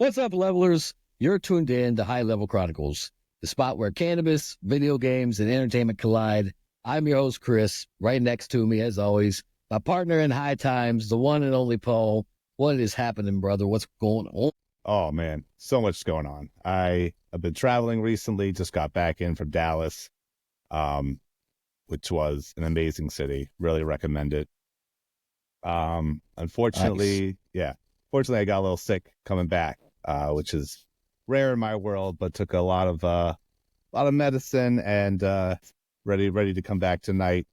What's up, levelers? You're tuned in to High Level Chronicles, the spot where cannabis, video games, and entertainment collide. I'm your host, Chris. Right next to me, as always, my partner in high times, the one and only Paul. What is happening, brother? What's going on? Oh, man, so much going on. I have been traveling recently, just got back in from Dallas, which was an amazing city. Really recommend it. Unfortunately, Nice. Fortunately, I got a little sick coming back, which is rare in my world, but took a lot of medicine and ready to come back tonight.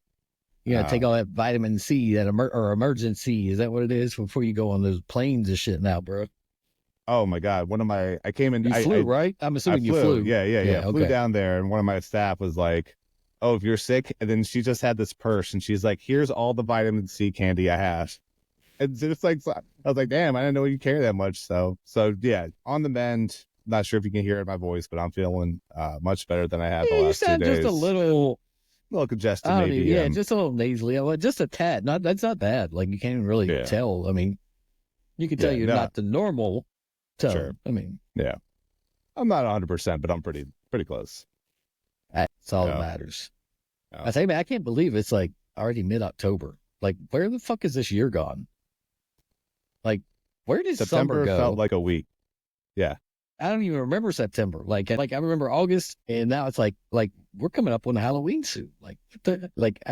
You gotta take all that vitamin C, that emergency. Is that what it is before you go on those planes and shit now, bro? Oh my God, I came in. You flew, right? I'm assuming you flew. Yeah. Flew Okay. down there, and one of my staff was like, "Oh, if you're sick," and then she just had this purse, and she's like, "Here's all the vitamin C candy I have." And just like, I was like, "Damn, I didn't know you carry that much." So yeah, on the mend. Not sure if you can hear it in my voice, but I'm feeling much better than I have the Yeah, you last 2 sound days. just a little Congested, I don't maybe. even, just a little nasally. Well, just a tad. That's not bad. Like, you can't even really tell. I mean, you can tell you're not the normal tone. Sure. I mean, yeah, I'm not 100%, but I'm pretty close. that's all that matters. I say, man, I can't believe it's like already mid-October. Like, where the fuck is this year gone? Like, where did September summer go? felt like a week. Yeah. I don't even remember September. Like I remember August, and now it's like we're coming up on Halloween soon. I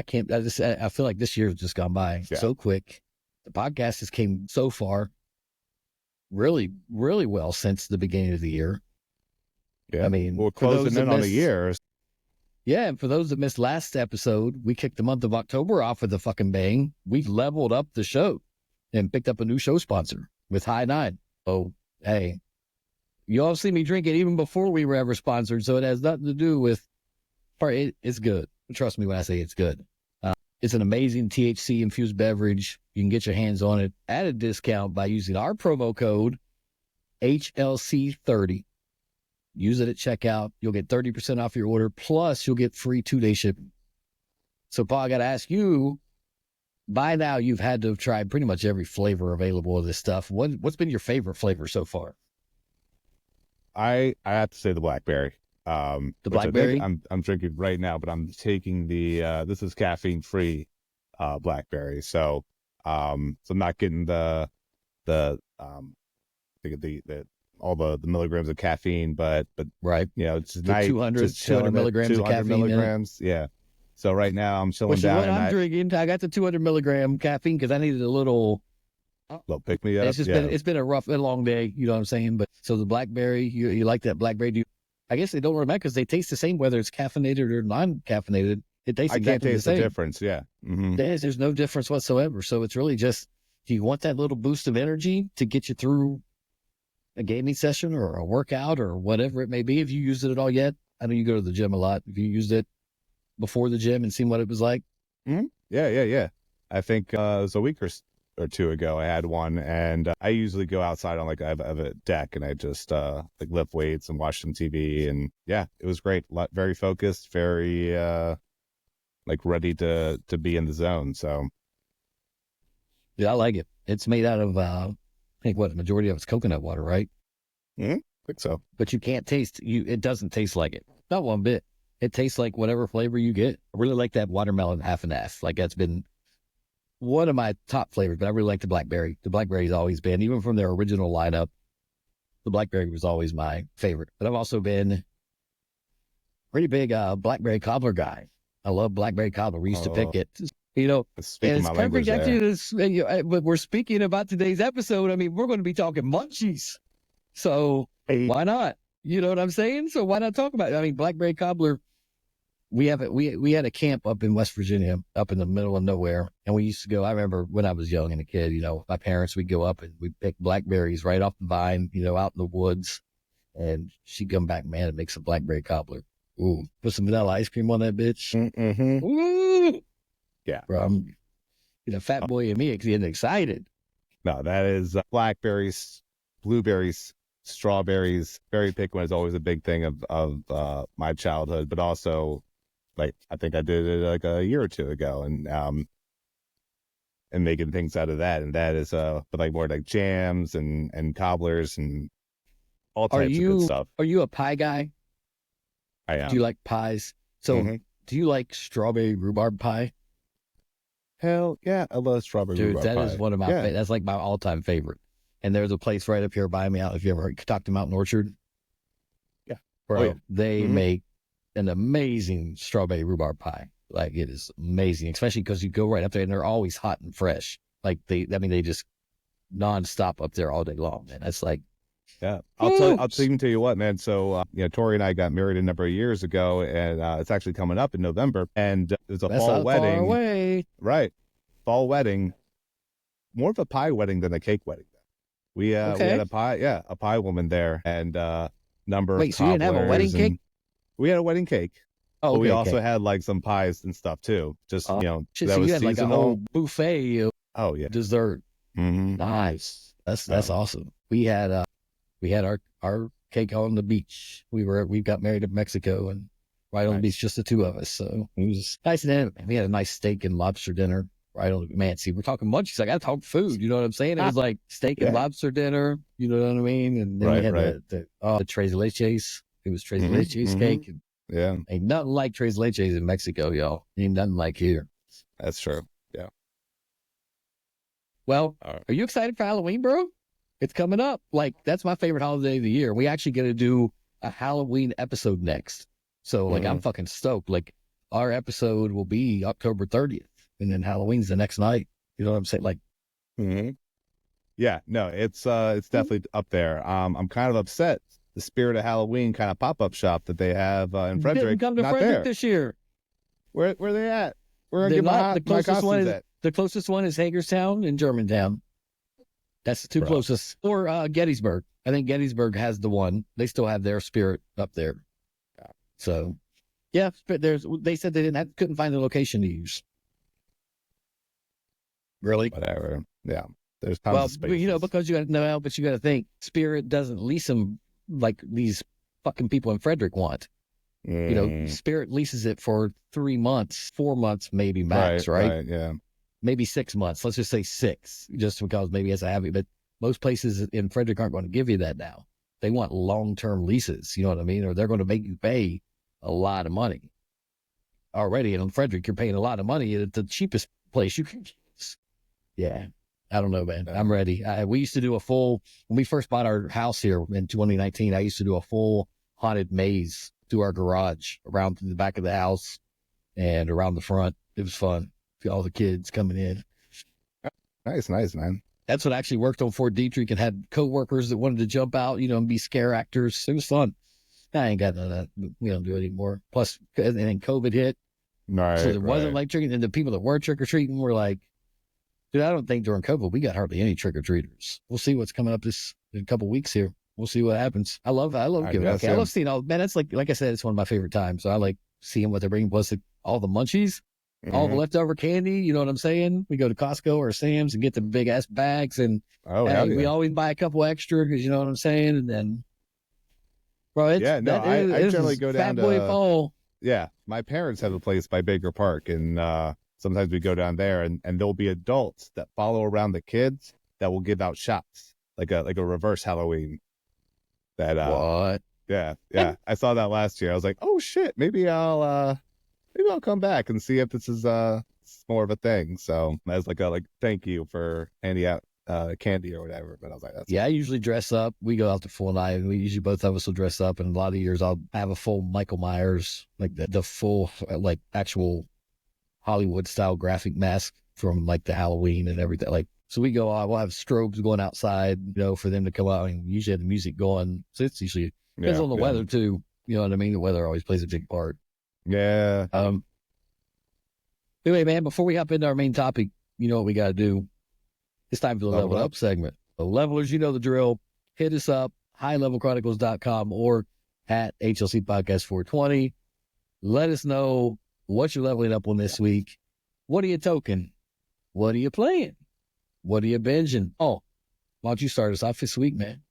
can't. I feel like this year has just gone by so quick. The podcast has came so far, really, really well since the beginning of the year. Yeah, I mean, we're closing in on the year. Yeah, and for those that missed last episode, we kicked the month of October off with a fucking bang. We leveled up the show and picked up a new show sponsor with High 9. Oh, hey. You all see me drink it even before we were ever sponsored, so it has nothing to do with. It's good. Trust me when I say it's good. It's an amazing THC infused beverage. You can get your hands on it at a discount by using our promo code HLC30. Use it at checkout. You'll get 30% off your order, plus you'll get free 2-day shipping. So, Paul, I got to ask you. By now, you've had to have tried pretty much every flavor available of this stuff. What's been your favorite flavor so far? I have to say the blackberry. The blackberry? I'm drinking right now, but I'm taking the this is caffeine free blackberry. So I'm not getting the all the milligrams of caffeine, but right. It's the nice 200 milligrams of caffeine. Milligrams, yeah. So right now I'm chilling down. What I'm drinking. I got the 200 milligram caffeine because I needed a little pick me up. It's been a long day, you know what I'm saying? But so the blackberry, you like that blackberry? I guess they don't really matter because they taste the same whether it's caffeinated or non-caffeinated. It tastes exactly the same. I can't taste the difference. Yeah. Mm-hmm. There's no difference whatsoever. So it's really just, do you want that little boost of energy to get you through a gaming session or a workout or whatever it may be? Have you used it at all yet? I know you go to the gym a lot. Have you used it before the gym and seen what it was like? Mm-hmm. Yeah. I think it was a week or 2 ago I had one, and I usually go outside on I have a deck, and I just lift weights and watch some TV, and it was great. Very focused, very ready to be in the zone. So yeah, I like it. It's made out of I think the majority of it's coconut water, right? I think so. But you can't taste it doesn't taste like it. Not one bit. It tastes like whatever flavor you get. I really like that watermelon half and half. Like, that's been one of my top flavors, but I really like the blackberry. The blackberry's always been, even from their original lineup, the blackberry was always my favorite. But I've also been pretty big blackberry cobbler guy. I love blackberry cobbler. We used to pick it. It's perfect. Actually, but we're speaking about today's episode. I mean, we're going to be talking munchies. So why not? You know what I'm saying? So why not talk about it? I mean, blackberry cobbler. We had a camp up in West Virginia, up in the middle of nowhere, and we used to go. I remember when I was young and a kid, my parents, we'd go up and we'd pick blackberries right off the vine, out in the woods, and she'd come back, man, and make some blackberry cobbler. Ooh, put some vanilla ice cream on that bitch. Mm-hmm. Ooh, yeah, bro, fat boy and me getting excited. No, that is blackberries, blueberries, strawberries. Berry picking is always a big thing of my childhood, but also. I think I did it a year or 2 ago, and making things out of that, and that is but more like jams and cobblers and all Are types of good stuff. you a pie guy? I Do you am. like pies? So Mhm. do you like strawberry rhubarb pie? Hell yeah, I love strawberry Dude, rhubarb that is pie. one of my Yeah. that's like my all-time favorite. And there's a place right up here by me out if you ever talked to Mountain Orchard. Yeah. Bro, Oh, yeah. they Mhm. make an amazing strawberry rhubarb pie. Like it is amazing, especially because you go right up there and they're always hot and fresh. Like they just nonstop up there all day long. And that's like, Yeah. whew. I'll even tell you what, man. So, Tori and I got married a number of years ago, and it's actually coming up in November. And there's a That's fall not far wedding. away. Right. Fall wedding. More of a pie wedding than a cake wedding. We had Okay. a pie woman there, and number of Wait, so you didn't have a wedding cobblers, cake? and we had a wedding cake. Oh, But we okay, also okay. had like some pies and stuff too. Just Shit, that so was you had like a seasonal. whole buffet of Oh yeah. dessert. Mm-hmm. Nice. That's Oh, awesome. We had our cake on the beach. We got married in Mexico and right on the nice. beach, just the two of us. So it was nice and intimate. We had a nice steak and lobster dinner right on the man. See, we're talking munchies. I gotta talk food, you know what I'm saying? It was like steak and Yeah. lobster dinner, you know what I mean? And then we had Right. the tres leches. It was tres Mhm, leches mhm. cake. Yeah, Ain't nothing like tres leches in Mexico, y'all. Ain't nothing like here. that's true. Yeah. Well, All right. are you excited for Halloween, bro? It's coming up. Like, that's my favorite holiday of the year. We actually going to do a Halloween episode next. So, like, I'm fucking stoked. Like, our episode will be October 30th, and then Halloween's the next night. You know what I'm saying? Like, Mm-hmm. Yeah, no, it's definitely up there. I'm kind of upset. The Spirit of Halloween kind of pop-up shop that they have in didn't Frederick, come to not Frederick there. this year. Where they at? Where I They're get not. The my closest one costumes is at? the closest one is Hagerstown and Germantown. That's the two Bro. closest. Or Gettysburg. I think Gettysburg has the one. They still have their Spirit up there. So, yeah, but they said they couldn't find the location to use. Really? Whatever. Yeah, there's tons Well, of spaces. you know, because you got to know, but you got to think Spirit doesn't lease them like these fucking people in Frederick want. You know, Spirit leases it for 3 months, 4 months, maybe max, right? Yeah. Maybe 6 months. Let's just say 6, just because maybe it's a habit. But most places in Frederick aren't going to give you that now. They want long-term leases. You know what I mean? Or they're going to make you pay a lot of money already. And in Frederick, you're paying a lot of money at the cheapest place you can get. Yeah. I don't know, man. Yeah. I'm ready. We used to do when we first bought our house here in 2019, I used to do a full haunted maze through our garage around the back of the house and around the front. It was fun. All the kids coming in. Nice, man. That's what actually worked on Fort Detrick and had coworkers that wanted to jump out, you know, and be scare actors. It was fun. I ain't got none of that. We don't do it anymore. Plus, and then COVID hit. Right. So there wasn't like trick, and the people that were trick or treating were like, dude, I don't think during COVID we got hardly any trick or treaters. We'll see what's coming up in a couple weeks here. We'll see what happens. I love giving out. I love seeing all, man. That's like I said, it's one of my favorite times. So I like seeing what they're bringing. Plus all the munchies, all the leftover candy. You know what I'm saying? We go to Costco or Sam's and get the big ass bags, and we always buy a couple extra because you know what I'm saying. And then, bro, I generally go down Fat Boy to Fall. Yeah, my parents have a place by Baker Park, and sometimes we go down there, and there'll be adults that follow around the kids that will give out shots, like a reverse Halloween. That What? Yeah. I saw that last year. I was like, oh shit, maybe I'll come back and see if this is more of a thing. So as like thank you for handing out candy or whatever. But I was like, that's I usually dress up. We go out the full night, and we usually both of us will dress up. And a lot of years, I'll have a full Michael Myers, like the full like actual Hollywood style graphic mask from like the Halloween and everything. Like, so we go out. We'll have strobes going outside, you know, for them to come out. I mean, we usually have the music going. So it's usually depends on the weather too. You know what I mean? The weather always plays a big part. Yeah. Anyway, man, before we hop into our main topic, you know what we got to do. It's time for the Level Up segment. The levelers, you know the drill. Hit us up, highlevelchronicles.com or at HLC Podcast 420. Let us know what you're leveling up on this week. What are you toking? What are you playing? What are you binging? Oh, why don't you start us off this week, man?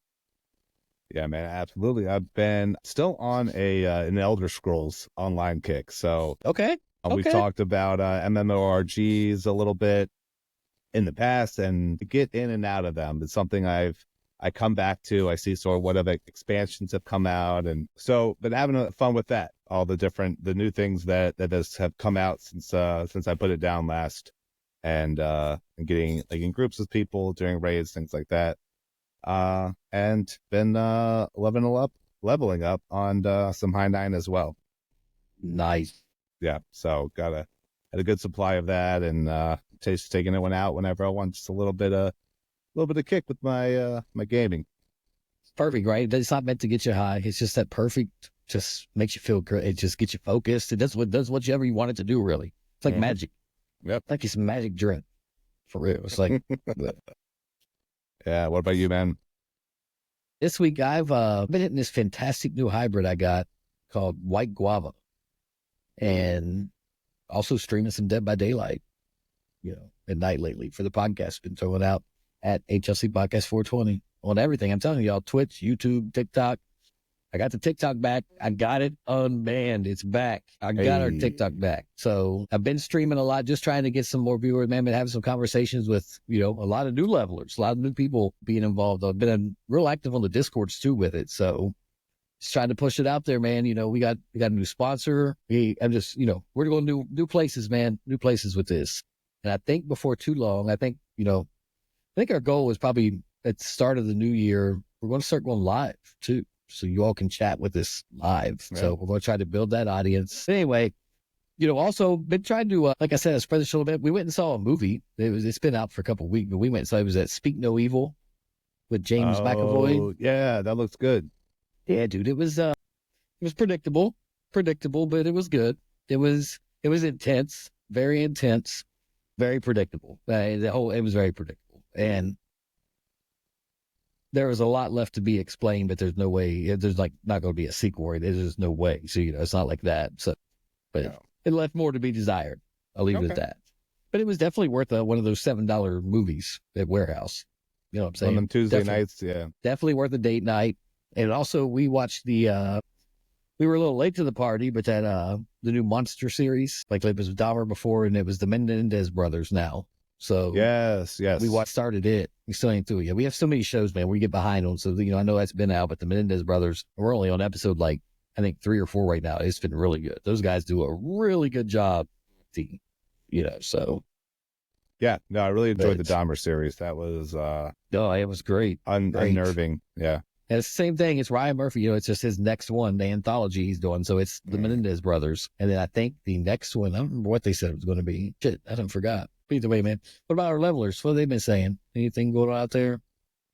Yeah, man, absolutely. I've been still on an Elder Scrolls online kick. So okay. We've talked about MMORGs a little bit in the past, and to get in and out of them is something I've I come back to. I see sort of what other expansions have come out, and so been having fun with that. All the new things that have come out since I put it down last, and getting like in groups with people doing raids, things like that. And been leveling up on some High 9 as well. Nice. Yeah, so had a good supply of that, and taking it out whenever I want, just a little bit of kick with my my gaming. It's perfect, right? It's not meant to get you high. It's just that perfect, just makes you feel good. It just gets you focused. It does whatever you want it to do, really. It's like magic. Yep. Like it's magic drink. For real. It's like Yeah, what about you, man? this week I've been hitting this fantastic new hybrid I got called White Guava. And also streaming some Dead by Daylight, at night lately for the podcast. Been throwing out at HLC Podcast 420 on everything. I'm telling y'all, Twitch, YouTube, TikTok. I got the TikTok back. I got it unbanned. It's back. I got our TikTok back. So I've been streaming a lot, just trying to get some more viewers, man. Been having some conversations with, a lot of new levelers, a lot of new people being involved. I've been real active on the Discords too with it. So just trying to push it out there, man. We got a new sponsor. I'm just, we're going to do new places, man. New places with this. And I think before too long, I think our goal is probably at the start of the new year, we're going to start going live too. So you all can chat with us live. Yeah. So we're going to try to build that audience. Anyway, also been trying to, like I said, spread the show a bit. We went and saw a movie. It's been out for a couple of weeks, but we went and saw, it was at Speak No Evil with James McAvoy. Yeah, that looks good. Yeah, dude, it was predictable, but it was good. It was intense, very intense, very predictable. It was very predictable, and there was a lot left to be explained. But there's no way. There's not going to be a sequel. There's just no way. So it's not like that. So, but it left more to be desired. I'll leave it at that. But it was definitely worth one of those $7 movies at Warehouse. You know what I'm saying? On them Tuesday nights, yeah. Definitely worth a date night. And also, we watched we were a little late to the party, but that the new Monster series, like it was Dahmer before, and it was the Menendez brothers now. So yes, we started it. We still ain't through it yet. We have so many shows, man. We get behind on. So I know that's been out, but the Menendez brothers, we're only on episode I think 3 or 4 right now. It's been really good. Those guys do a really good job. So. Yeah, no, I really enjoyed the Dahmer series. That was it was great. Unnerving. Yeah. And it's the same thing. It's Ryan Murphy. It's just his next one, the anthology he's doing. So it's the Menendez brothers. And then I think the next one, I don't remember what they said it was going to be. Shit, I don't forgot. But either way, man. What about our levelers? What have they been saying? Anything going on out there?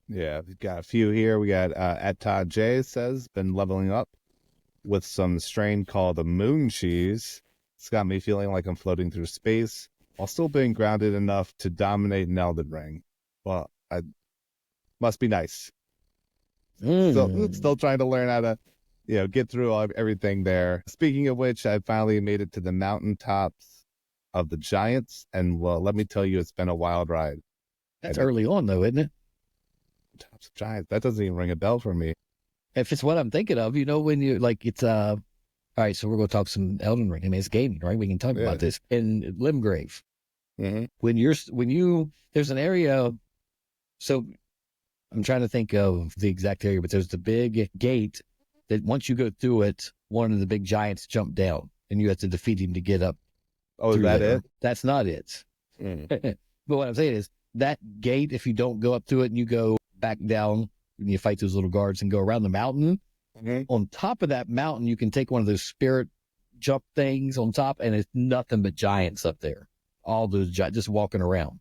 Yeah, we've got a few here. We got at Todd J says, been leveling up with some strain called the Munchies. It's got me feeling like I'm floating through space while still being grounded enough to dominate an Elden Ring. Well, I must be nice. Still trying to learn how to, get through everything there. Speaking of which, I finally made it to the mountaintops of the Giants, and well, let me tell you, it's been a wild ride. That's early on, though, isn't it? Tops of Giants. That doesn't even ring a bell for me. If it's what I'm thinking of, when you it's all right. So we're going to talk some Elden Ring. I mean, it's gaming, right? We can talk about this in Limgrave. Mm-hmm. When there's an area, so. I'm trying to think of the exact area, but there's the big gate that once you go through it, one of the big giants jump down and you have to defeat him to get up. Oh, is that it? That's not it. But what I'm saying is that gate, if you don't go up to it and you go back down and you fight those little guards and go around the mountain, on top of that mountain, you can take one of those spirit jump things on top, and it's nothing but giants up there. All those giants just walking around.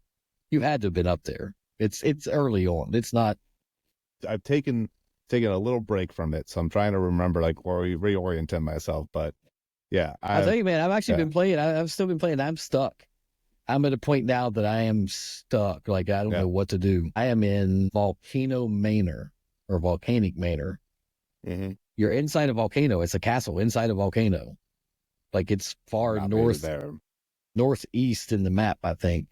You had to have been up there. It's early on. It's not. I've taken a little break from it, so I'm trying to remember reorient myself. But yeah, I tell you, man, I've actually been playing. I've still been playing. I'm stuck. I'm at a point now that I am stuck. Like I don't know what to do. I am in Volcano Manor or Volcanic Manor. Mm-hmm. You're inside a volcano. It's a castle inside a volcano. Like it's far northeast in the map, I think.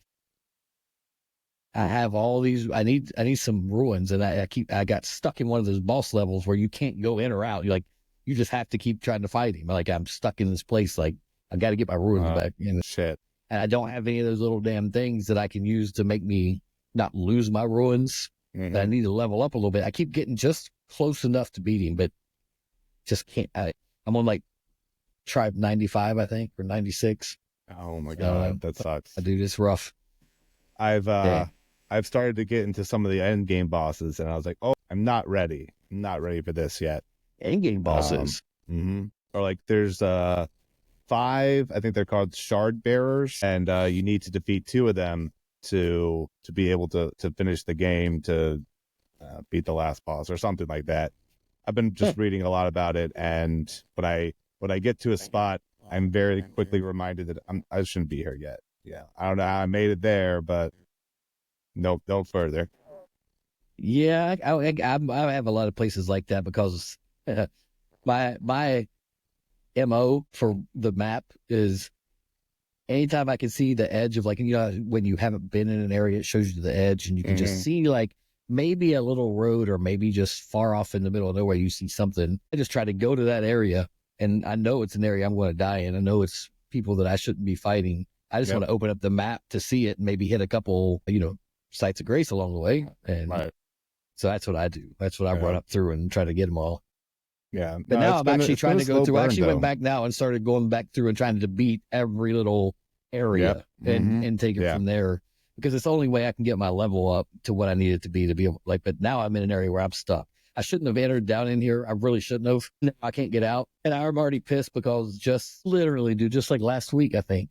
I have all these. I need some ruins, and I got stuck in one of those boss levels where you can't go in or out. You just have to keep trying to fight him. Like I'm stuck in this place. Like I got to get my ruins back. Shit. And I don't have any of those little damn things that I can use to make me not lose my ruins. that I need to level up a little bit. I keep getting just close enough to beat him, but just can't. I'm on like tribe 95, I think, or 96. Oh my God, that sucks. I do this rough. I've started to get into some of the end game bosses, and I was like, oh, I'm not ready. I'm not ready for this yet. End game bosses. Or like there's 5, I think they're called shard bearers, and you need to defeat 2 of them to be able to finish the game, to beat the last boss or something like that. I've been just reading a lot about it, and when I get to a spot, I'm very quickly reminded that I shouldn't be here yet. Yeah, I don't know how I made it there, but no further. Yeah, I have a lot of places like that because my MO for the map is anytime I can see the edge of, like, when you haven't been in an area, it shows you the edge, and you can just see like maybe a little road, or maybe just far off in the middle of nowhere you see something. I just try to go to that area, and I know it's an area I'm going to die in. I know it's people that I shouldn't be fighting. I just want to open up the map to see it and maybe hit a couple, sites of grace along the way. And so that's what I do. That's what I run up through and try to get them all. Yeah. But now I'm actually trying to go through. I actually went back now and started going back through and trying to beat every little area and take it from there, because it's the only way I can get my level up to what I need it to be able, like, but now I'm in an area where I'm stuck. I shouldn't have entered down in here. I really shouldn't have. No, I can't get out. And I'm already pissed because just literally, dude, just like last week, I think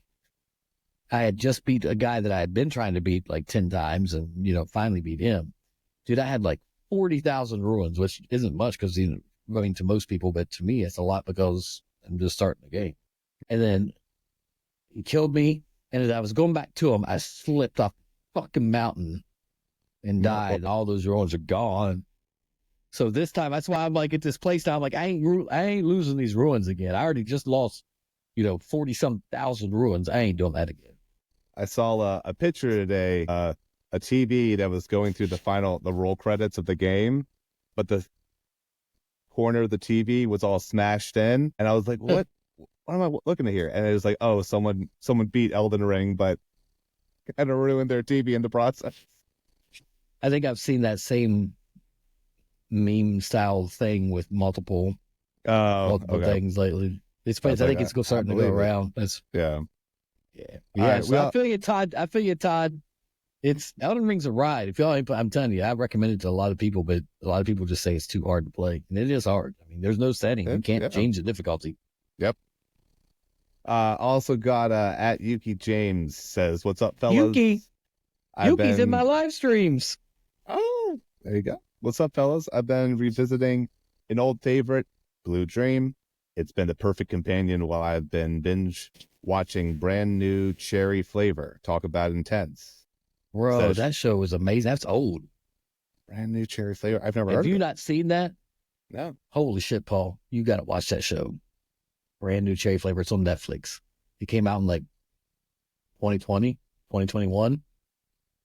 I had just beat a guy that I had been trying to beat like 10 times and, finally beat him. Dude, I had like 40,000 ruins, which isn't much because, going to most people, but to me, it's a lot because I'm just starting the game. And then he killed me. And as I was going back to him, I slipped off a fucking mountain and died. All those ruins are gone. So this time, that's why I'm like at this place now. I'm like, I ain't losing these ruins again. I already just lost, 40-some thousand ruins. I ain't doing that again. I saw a picture today, a TV that was going through the roll credits of the game, but the corner of the TV was all smashed in, and I was like, what am I looking at here? And it was like, oh, someone beat Elden Ring, but kind of ruined their TV in the process. I think I've seen that same meme style thing with multiple things lately. It's I think it's starting to go around. Yeah. Right, so I feel you, Todd. It's Elden Ring's a ride. I'm telling you, I recommend it to a lot of people, but a lot of people just say it's too hard to play, and it is hard. I mean, there's no setting. You can't change the difficulty. Yep. Also got at Yuki James says, "What's up, fellas?" Yuki's in my live streams. Oh, there you go. What's up, fellas? I've been revisiting an old favorite, Blue Dream. It's been the perfect companion while I've been binge watching brand new Cherry Flavor. Talk about intense. Bro, that show was amazing. That's old. Brand new Cherry Flavor. I've never heard of it. Have you not seen that? No. Holy shit, Paul. You got to watch that show. Brand new Cherry Flavor. It's on Netflix. It came out in like 2020, 2021.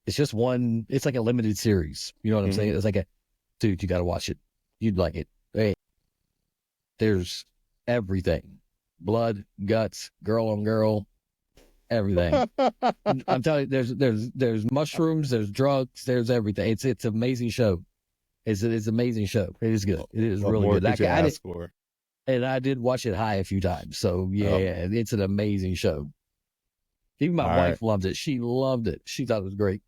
It's just it's like a limited series. You know what I'm saying? It's like dude, you got to watch it. You'd like it. Hey, there's everything. Blood, guts, girl on girl, everything. I'm telling you, there's mushrooms, there's drugs, there's everything. It's an amazing show. It's an amazing show. It is good. It is really good. And I did watch it high a few times. So it's an amazing show. Even my wife loved it. She loved it. She thought it was great.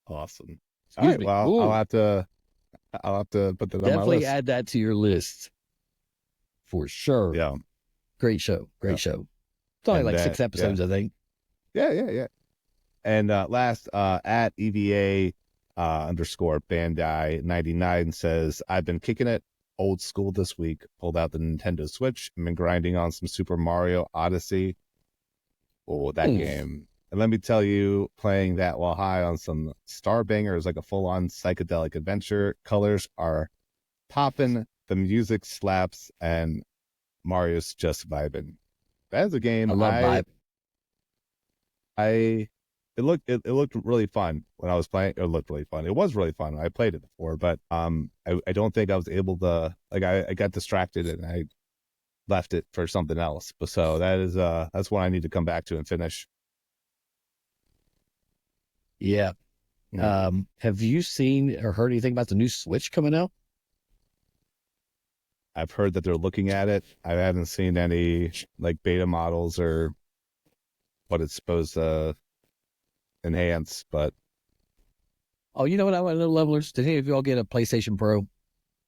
Awesome. Excuse me. Well, Ooh. I'll have to put that on my list. Definitely add that to your list for sure. Yeah. Great show. Show. It's only like 6 episodes, I think. Yeah. And last, at EVA _ Bandai 99 says, I've been kicking it old school this week. Pulled out the Nintendo Switch and been grinding on some Super Mario Odyssey. Oh, that game. And let me tell you, playing that while high on some Starbanger is like a full-on psychedelic adventure. Colors are popping, the music slaps, and Mario's just vibing. That's a game I love vibing. It looked really fun when I was playing. It looked really fun. It was really fun when I played it before, but I don't think I was able to, like, I got distracted and I left it for something else. But so that's one I need to come back to and finish. Yeah. Have you seen or heard anything about the new Switch coming out? I've heard that they're looking at it. I haven't seen any like beta models or what it's supposed to enhance, but Oh, you know what I want to know, levelers? Did any of y'all get a PlayStation Pro?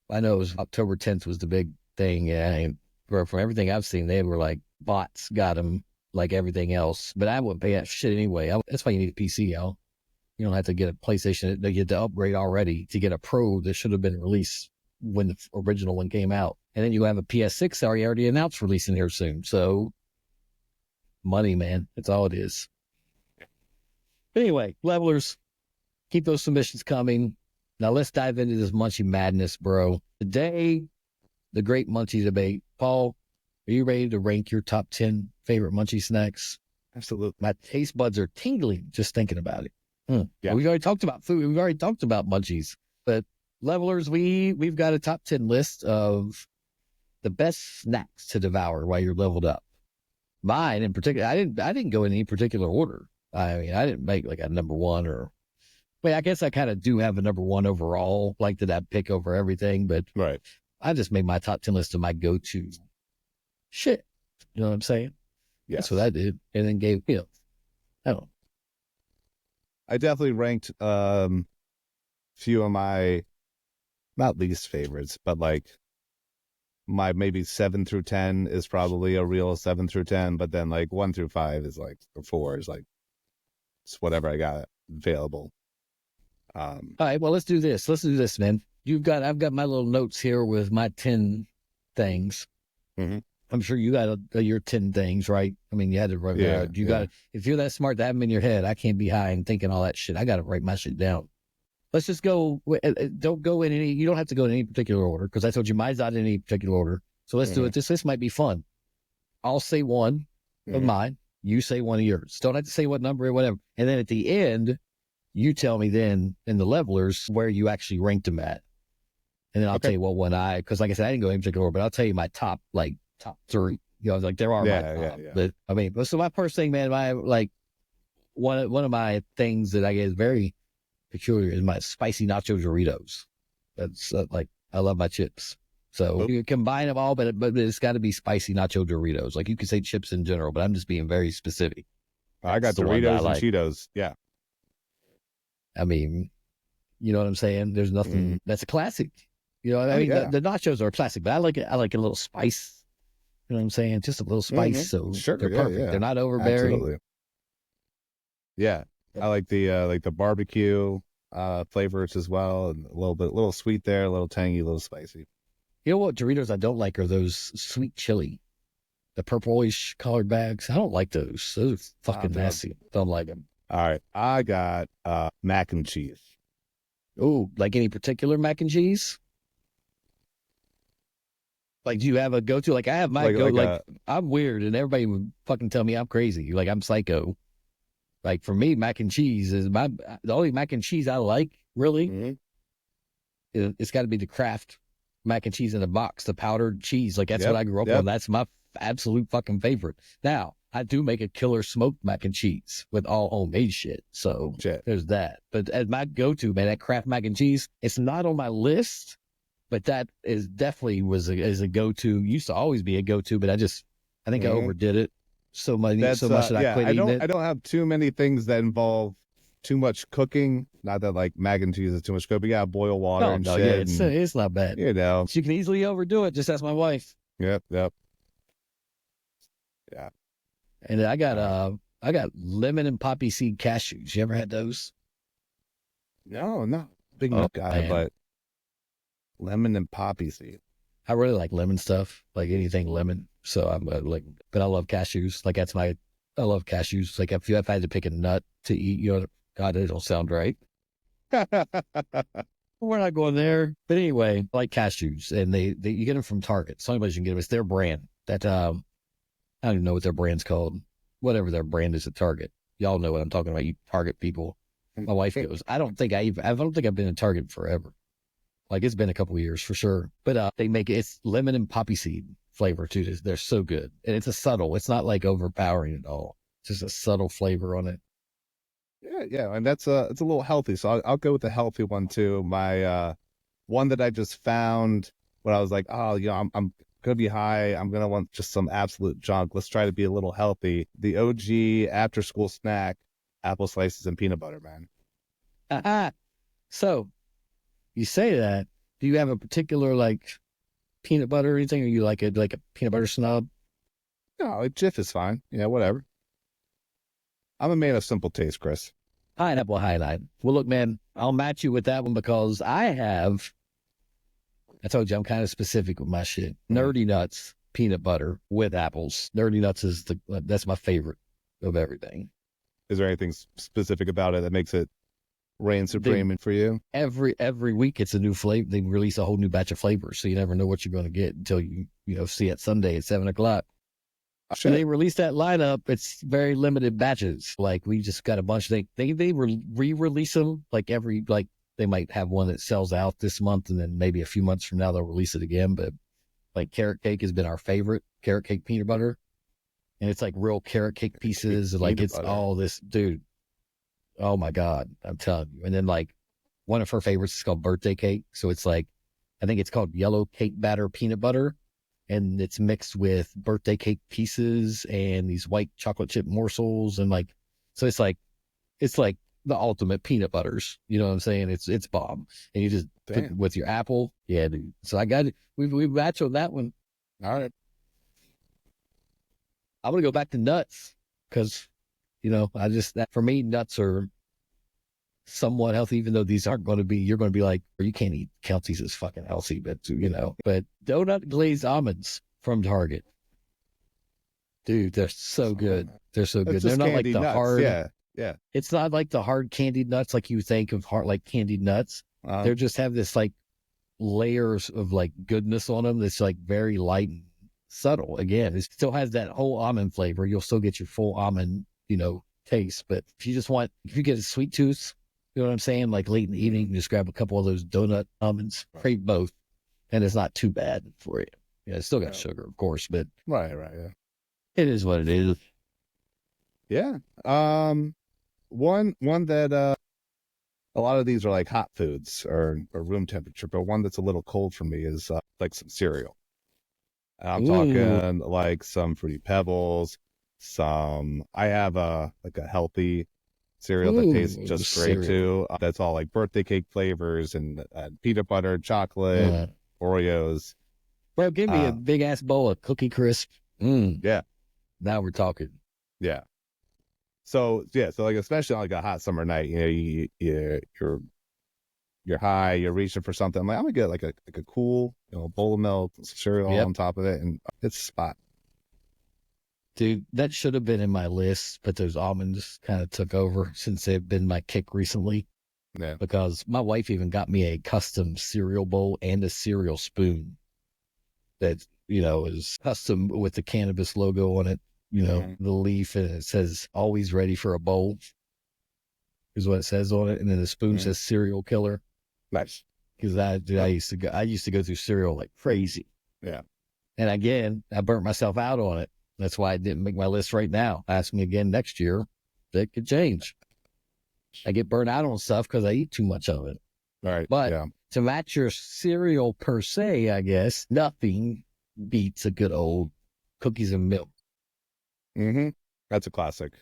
I know it was October 10th was the big thing. Yeah, and from everything I've seen, they were like bots got them like everything else. But I wouldn't pay that shit anyway. That's why you need a PC, y'all. You don't have to get a PlayStation. They get the upgrade already to get a Pro that should have been released when the original one came out. And then you have a PS6 already announced releasing here soon. So money, man. That's all it is. But anyway, levelers, keep those submissions coming. Now let's dive into this Munchy madness, bro. Today, the great Munchy debate. Paul, are you ready to rank your top 10 favorite Munchy snacks? absolutely. My taste buds are tingling just thinking about it. Yeah. We've already talked about food. We've already talked about Munchies. But levelers, we've got a top 10 list of the best snacks to devour while you're leveled up. Mine in particular, I didn't go in any particular order. I mean, I didn't make like a number one or wait, I guess I kind of do have a number one overall, like that I pick over everything, but Right. I just made my top 10 list of my go-to shit. You know what I'm saying? Yes. That's what I did. And then gave, I don't know. I definitely ranked few of my not least favorites, but like my maybe 7 through 10 is probably a real 7 through 10, but then like 1 through 5 is like, or 4 is like it's whatever I got available. All right, well, let's do this. Let's do this, man. I've got my little notes here with my 10 things. Mm-hmm. I'm sure you got your 10 things, right? I mean, you had to write Yeah, got if you're that smart to have them in your head, I can't be high and thinking all that shit. I got to write my shit down. Let's just go. Don't go in any, you don't have to go in any particular order because I told you mine's not in any particular order. So let's do it. This might be fun. I'll say one of mine. You say one of yours. Don't have to say what number or whatever. And then at the end, you tell me then in the levelers where you actually ranked them at. And then I'll tell you what one because like I said, I didn't go in any particular order, but I'll tell you my top 3. You know, like there are my top. But I mean, so my first thing, man, my like one of my things that I get is very peculiar is my spicy nacho Doritos. That's like I love my chips. So you combine them all, but it's got to be spicy nacho Doritos. Like you could say chips in general, but I'm just being very specific. I got Doritos and like. Cheetos. Yeah. I mean, you know what I'm saying? There's nothing that's a classic. You know, I mean, the nachos are a classic, but I like it. I like a little spice. You know what I'm saying? Just a little spice. So they're perfect. Yeah. They're not overbearing. Absolutely. Yeah. I like the barbecue flavors as well, and a little sweet there, a little tangy, a little spicy. You know what Doritos I don't like are those sweet chili, the purplish colored bags. I don't like those. Those are fucking nasty. Don't like them. All right, I got mac and cheese. Oh, like any particular mac and cheese? Like, do you have a go-to? Like, I have my I'm weird, and everybody would fucking tell me I'm crazy. Like, I'm psycho. Like, for me, mac and cheese is the only mac and cheese I like, really. It's got to be the Kraft mac and cheese in a box, the powdered cheese. Like, that's what I grew up on. That's my absolute fucking favorite. Now, I do make a killer smoked mac and cheese with all homemade shit. So there's that. But as my go-to, man, that Kraft mac and cheese, it's not on my list, but that is definitely is a go-to. Used to always be a go-to, but I think I overdid it so much that I quit eating it. I don't have too many things that involve too much cooking. Not that like mac and cheese is too much cooking. You gotta boil water and shit. Yeah, it's not bad. You know, you can easily overdo it. Just ask my wife. Yep. Yeah. And then I got lemon and poppy seed cashews. You ever had those? No, not big enough guy, but lemon and poppy seed. I really like lemon stuff, like anything lemon. So I'm but I love cashews. Like I love cashews. Like if I had to pick a nut to eat, you know, God, it don't sound right. We're not going there. But anyway, I like cashews, and you get them from Target. So anybody can get them. It's their brand. That I don't even know what their brand's called. Whatever their brand is at Target. Y'all know what I'm talking about. You Target people. My wife goes. I don't think I've been in Target forever. Like it's been a couple of years for sure. But they make it's lemon and poppy seed flavor too. They're so good, and it's a subtle. It's not like overpowering at all. It's just a subtle flavor on it. Yeah, and it's a little healthy, so I'll go with the healthy one too. My one that I just found when I was like, oh, I'm gonna be high. I'm gonna want just some absolute junk. Let's try to be a little healthy. The OG after school snack, apple slices and peanut butter, man. So you say that. Do you have a particular like peanut butter or anything? Or you like a peanut butter snub? No, like Jif is fine. Yeah, whatever. I'm a man of simple taste, Chris. Pineapple highlight. Well, look, man, I'll match you with that one because I told you I'm kind of specific with my shit. Nerdy Nuts peanut butter with apples. Nerdy Nuts is that's my favorite of everything. Is there anything specific about it that makes it reign supreme for you? Every week it's a new flavor. They release a whole new batch of flavors, so you never know what you're going to get until you see it Sunday at 7:00. Sure. And they release that lineup. It's very limited batches. Like we just got a bunch. They re-release them they might have one that sells out this month, and then maybe a few months from now they'll release it again. But like carrot cake has been our favorite, carrot cake peanut butter, and it's like real carrot cake pieces. Like it's all this, dude. Oh my God, I'm telling you. And then like one of her favorites is called birthday cake. So it's like, I think it's called yellow cake batter peanut butter. And it's mixed with birthday cake pieces and these white chocolate chip morsels. And like, so it's like the ultimate peanut butters. You know what I'm saying? It's bomb. And you just put it with your apple. Yeah, dude. So I got it. We matched on that one. All right. I'm going to go back to nuts because, for me, nuts are somewhat healthy, even though these aren't going to be, you're going to be like, you can't eat, count these as fucking healthy, but but donut glazed almonds from Target. Dude, they're so good. They're so good. They're not like the nuts. hard. Yeah. It's not like the hard candied nuts like you think of like candied nuts. They just have this like layers of like goodness on them that's like very light and subtle. Again, it still has that whole almond flavor. You'll still get your full almond, taste. But if you get a sweet tooth, you know what I'm saying? Like late in the evening, you just grab a couple of those donut almonds, crave both, and it's not too bad for you. Yeah, it's still got sugar, of course, but right, yeah. It is what it is. Yeah. One that a lot of these are like hot foods or room temperature, but one that's a little cold for me is like some cereal. I'm talking like some Fruity Pebbles. I have a healthy cereal that tastes just great too. That's all like birthday cake flavors and peanut butter, chocolate, Oreos. Bro, give me a big ass bowl of Cookie Crisp. Yeah. Now we're talking. Yeah. So like especially on like a hot summer night, you're high, you're reaching for something. I'm like, I'm gonna get like a cool, bowl of milk, some cereal on top of it, and it's a spot. Dude, that should have been in my list, but those almonds kind of took over since they've been my kick recently. Yeah. Because my wife even got me a custom cereal bowl and a cereal spoon that, is custom with the cannabis logo on it, the leaf, and it says always ready for a bowl is what it says on it. And then the spoon says serial killer. Nice. Because I used to go through cereal like crazy. Yeah. And again, I burnt myself out on it. That's why I didn't make my list right now. Ask me again next year. That could change. I get burnt out on stuff because I eat too much of it. All right. But to match your cereal per se, I guess, nothing beats a good old cookies and milk. That's a classic.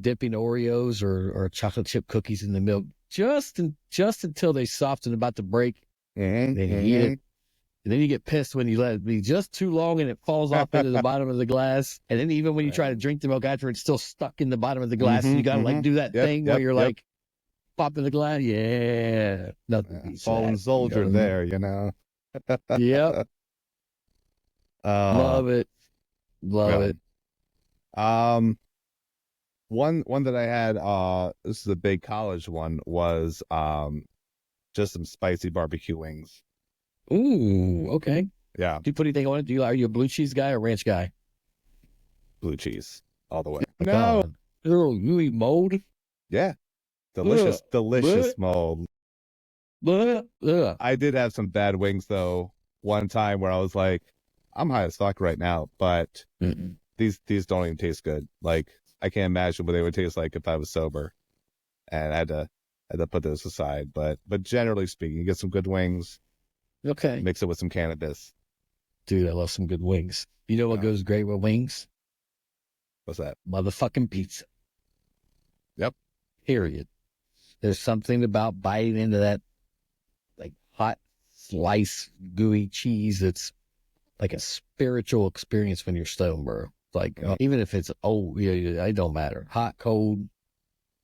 Dipping Oreos or chocolate chip cookies in the milk just until they soften about to break. Then you eat it. And then you get pissed when you let it be just too long and it falls off into the bottom of the glass. And then even when you try to drink the milk after, it's still stuck in the bottom of the glass. And you got to do that thing where you're like popping the glass. Yeah. Nothing. Fallen soldier there, Yep. Love it. Love it. One that I had, this is a big college one, was just some spicy barbecue wings. Ooh, okay. Yeah. Do you put anything on it? Are you a blue cheese guy or ranch guy? Blue cheese all the way. No. Ew, you eat mold? Yeah. Delicious mold. I did have some bad wings though. One time where I was like, I'm high as fuck right now, but these don't even taste good. Like I can't imagine what they would taste like if I was sober. and I had to put those aside. But generally speaking, you get some good wings, Okay. mix it with some cannabis. Dude, I love some good wings. You know what Uh, goes great with wings? what's that? Motherfucking pizza. Yep. Period. There's something about biting into that like hot slice gooey cheese that's like a spiritual experience when you're stoned, bro. Like even if it's it don't matter. Hot, cold,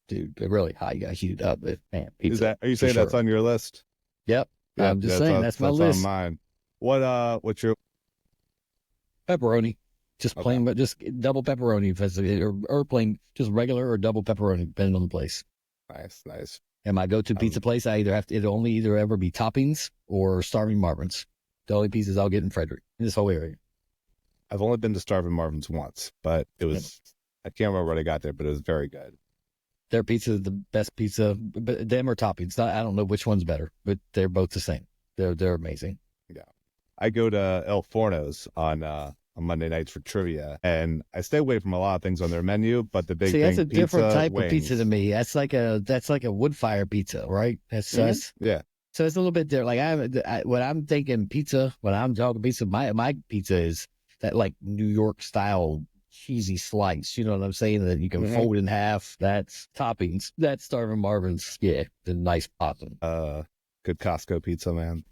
dude, really hot. You got heated up. Man, pizza. Are you For saying that's sure. on your list? Yep. Yeah, I'm just saying that's my that's on list. mine. What's your Pepperoni. Just okay? plain, but just double pepperoni if it's, or plain, just regular or double pepperoni, depending on the place. Nice. And my go-to pizza place, I either have to, it'll only either ever be toppings or Starving Marvin's. The only pizzas I'll get in Frederick, in this whole area. I've only been to Starving Marvin's once, but it was I can't remember what I got there, but it was very good. Their pizza is the best pizza, but them or toppings. I don't know which one's better, but they're both the same. They're amazing. Yeah, I go to El Forno's on Monday nights for trivia, and I stay away from a lot of things on their menu. But the big See, thing, that's a different type wings. of pizza to me. That's like a wood fire pizza, right? That's Yeah. So it's a little bit different. Like when I'm thinking pizza, when I'm talking pizza, my pizza is that like New York style cheesy slice. You know what I'm saying? That you can fold in half. That's toppings. That's Starving Marvin's. Yeah, the nice popping. Good Costco pizza, man.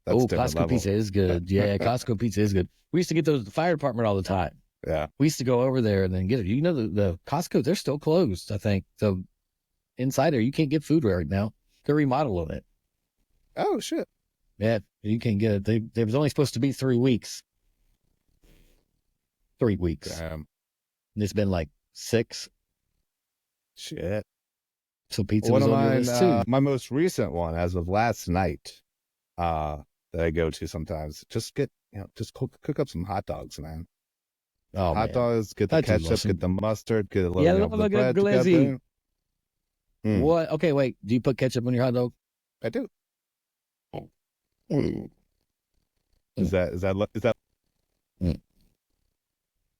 That's Costco pizza is good. Yeah, Costco pizza is good. We used to get those at the fire department all the time. Yeah. We used to go over there and then get it. You know, the Costco, they're still closed, I think. So inside there, you can't get food right now. They're remodeling it. Oh, shit. Yeah, you can get it. They was only supposed to be 3 weeks. 3 weeks. Damn. And it's been like 6. Shit. So pizza One was of on your mine, list too. my most recent one, as of last night, that I go to sometimes, just cook up some hot dogs, man. Oh, Hot man. dogs, get the I do love ketchup, some- get the mustard, get a little Yeah, of the look at bread glizzy. together. What? Okay, wait. Do you put ketchup on your hot dog? I do. Mm. Is that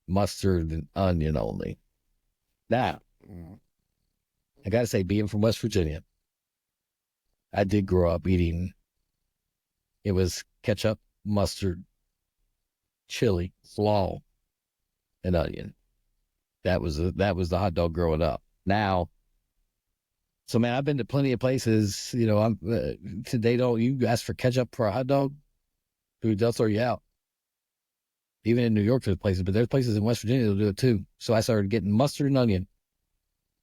Mustard and onion only. Now, I got to say, being from West Virginia, I did grow up eating, it was ketchup, mustard, chili, slaw, and onion. That was the hot dog growing up. Now, so man, I've been to plenty of places. You know, I'm today. Don't you ask for ketchup for a hot dog? Dude, they'll throw you out. Even in New York, there's places, but there's places in West Virginia that'll do it too. So I started getting mustard and onion.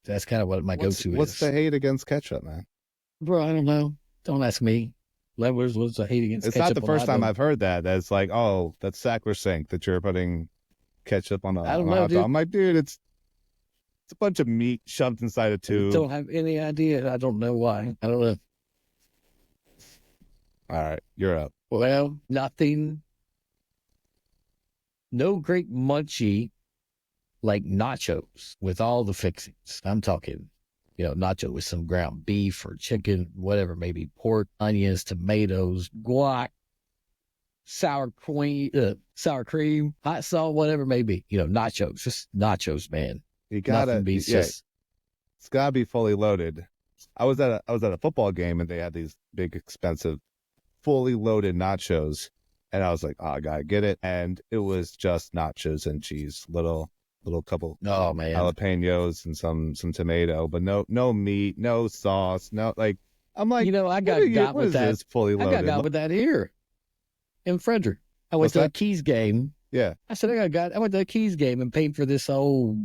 That's kind of what my go-to is. What's the hate against ketchup, man? Bro, I don't know. Don't ask me. Levelers, what's the hate against It's ketchup? not the first time I've heard that. That's like, oh, that's sacrosanct that you're putting ketchup on a I don't know, hot dude. dog. I'm like, dude, it's a bunch of meat shoved inside a tube. Don't have any idea. I don't know why. I don't know. All right, you're up. Well, nothing. No great munchy like nachos with all the fixings. I'm talking, nacho with some ground beef or chicken, whatever, maybe pork, onions, tomatoes, guac, sour cream, hot sauce, whatever it may be. Nachos, just nachos, man. You gotta, Nothing beats yeah, just. it's gotta be fully loaded. I was at a football game and they had these big, expensive, fully loaded nachos, and I was like, oh, I gotta get it. And it was just nachos and cheese, little couple Oh man, jalapenos and some tomato, but no meat, no sauce, no like. I'm like, I got with that. Fully loaded. I got with that here in Frederick. I went What's to a that? Keys game. Yeah. I said I went to a Keys game and paid for this whole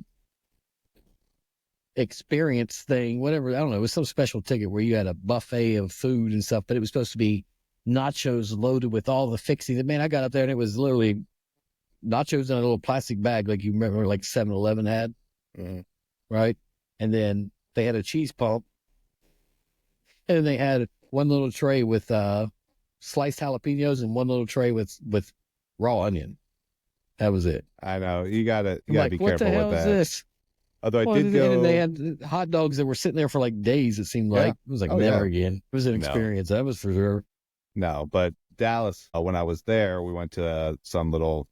experience thing, whatever. I don't know. It was some special ticket where you had a buffet of food and stuff, but it was supposed to be nachos loaded with all the fixings. And man, I got up there and it was literally nachos in a little plastic bag, like you remember, like 7-Eleven had, right? And then they had a cheese pump, and then they had one little tray with sliced jalapenos and one little tray with raw onion. That was it. I know you gotta be what careful the hell with is that. this? Although I did go, and they had hot dogs that were sitting there for like days. It seemed like it was like never again. It was an experience. That was for sure. No, but Dallas, when I was there, we went to some little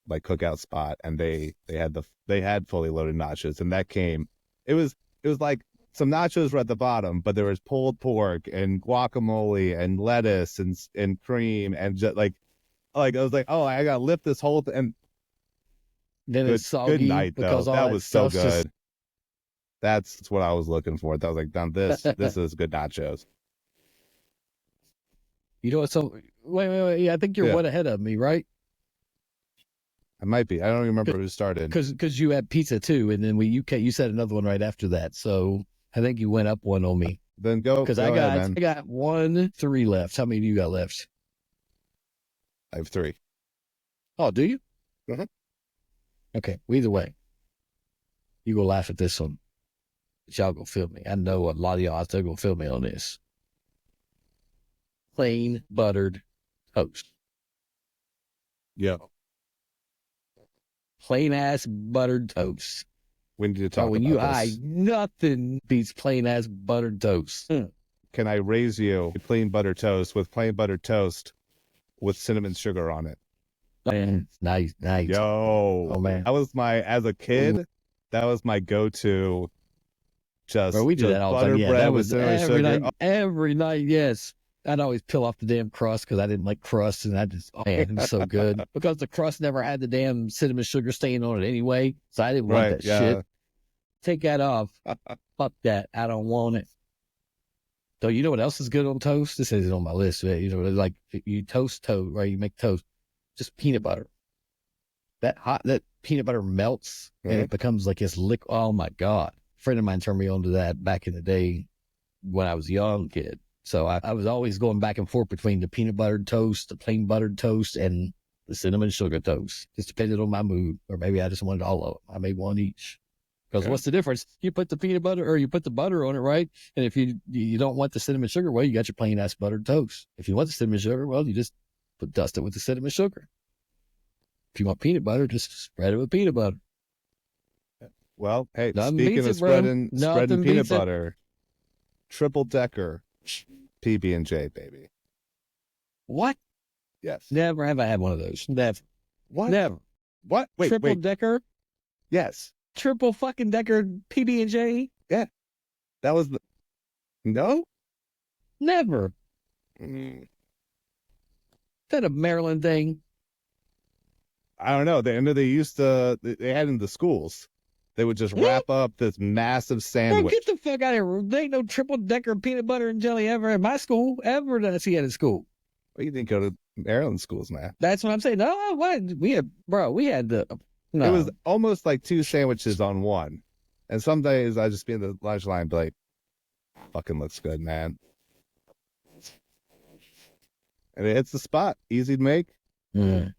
like cookout spot, and they had fully loaded nachos, and that came. It was like some nachos were at the bottom, but there was pulled pork and guacamole and lettuce and cream and just I was like, oh, I gotta lift this whole thing. And Then it's good soggy night because though. all That that was so stuff's just. good. That's what I was looking for. That was like, done this. This is good nachos. You know what? So wait. Yeah, I think you're Yeah. one ahead of me, right? I might be. I don't remember who started. Because you had pizza too, and then you said another one right after that. So I think you went up one on me. Then go. Because I got 1-3 left. How many do you got left? I have 3. Oh, do you? Mhm. Okay. Well, either way, you go laugh at this one. But y'all go feel me. I know a lot of y'all out there gonna feel me on this. Plain buttered toast. Yeah. Plain ass buttered toast. We need to talk when about you this. high, nothing beats plain ass buttered toast. Can I raise you a plain butter toast with plain buttered toast with cinnamon sugar on it? Man, nice. Yo. Oh man. As a kid, that was my go-to. Bro, we did that all the butter time. Yeah, bread that with was cinnamon every sugar. night. Every night, yes. I'd always peel off the damn crust because I didn't like crust, and it was so good because the crust never had the damn cinnamon sugar stain on it anyway. So I didn't want that shit. Take that off. Fuck that. I don't want it. So you know what else is good on toast? This isn't on my list. You know, like you toast, right? You make toast, just peanut butter. That peanut butter melts and it becomes like this liquid. Oh my God. A friend of mine turned me on to that back in the day when I was a young kid. So I was always going back and forth between the peanut buttered toast, the plain buttered toast, and the cinnamon sugar toast. Just depended on my mood, or maybe I just wanted all of them. I made one each. Because what's the difference? You put the peanut butter or you put the butter on it, right? And if you don't want the cinnamon sugar, well, you got your plain ass buttered toast. If you want the cinnamon sugar, well, you just dust it with the cinnamon sugar. If you want peanut butter, just spread it with peanut butter. Well, hey, Nothing speaking of spreading peanut butter, triple decker PB&J, baby. What? Yes. Never have I had one of those. Never. What? Never. What? Wait, triple decker? Yes. Triple fucking decker PB&J? Yeah. That was no? Never. Mm. Is that a Maryland thing? I don't know. They had in the schools. They would just wrap up this massive sandwich. Bro, get the fuck out of here. There ain't no triple decker peanut butter and jelly ever in my school. Ever that I see at a school. Well, you didn't go to Maryland schools, man. That's what I'm saying. No, what? We had the. No. It was almost like 2 sandwiches on one. And some days I just be in the lunch line and be like, fucking looks good, man. And it's the spot. Easy to make. Mm.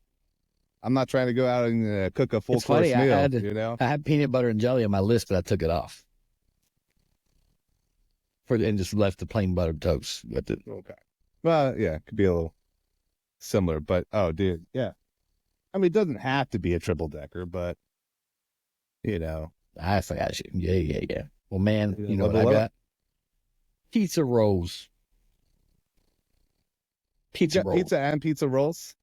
I'm not trying to go out and cook a full course meal. I had peanut butter and jelly on my list, but I took it off. And just left the plain buttered toast with it. Okay. Well, yeah, it could be a little similar, but oh, dude, yeah. I mean, it doesn't have to be a triple decker, but I forgot you. Yeah. Well, man, you know what I got? Pizza rolls. Pizza and pizza rolls.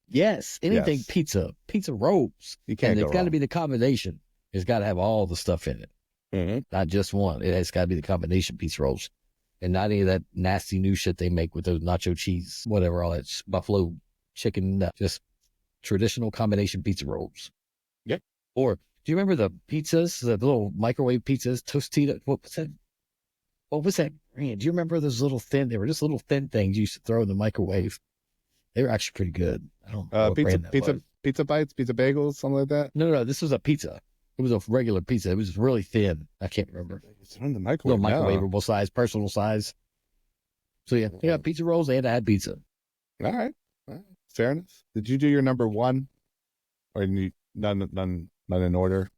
Yes, anything pizza rolls. You can't. And it's got to be the combination. It's got to have all the stuff in it, not just one. It's got to be the combination pizza rolls, and not any of that nasty new shit they make with those nacho cheese, whatever, all that buffalo chicken. Just traditional combination pizza rolls. Yep. Or do you remember the pizzas, the little microwave pizzas, Tostita? What was that brand? Do you remember those little thin? They were just little thin things you used to throw in the microwave. They were actually pretty good. I don't know what brand that was. Pizza bites, pizza bagels, something like that. No, this was a pizza. It was a regular pizza. It was really thin. I can't remember. It's in the microwave. Little microwavable size, personal size. So yeah, pizza rolls. They had to have pizza. All right. Fair enough. Did you do your number one, or none in order?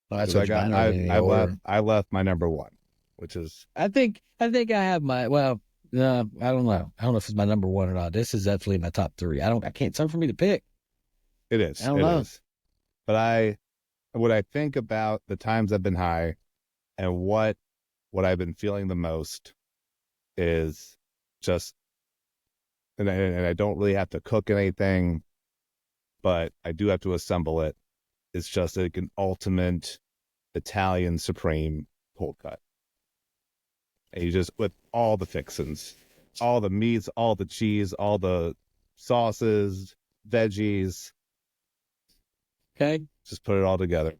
That's what I left my number one, which is. I think I have my. Well, no, I don't know. I don't know if it's my number one or not. This is definitely my top 3. I can't. It's hard for me to pick. It is. I don't know. But what I think about the times I've been high, and what I've been feeling the most, is just. And I don't really have to cook anything, but I do have to assemble it. It's just like an ultimate Italian supreme cold cut. and you just with all the fixins, all the meats, all the cheese, all the sauces, veggies. Okay. Just put it all together.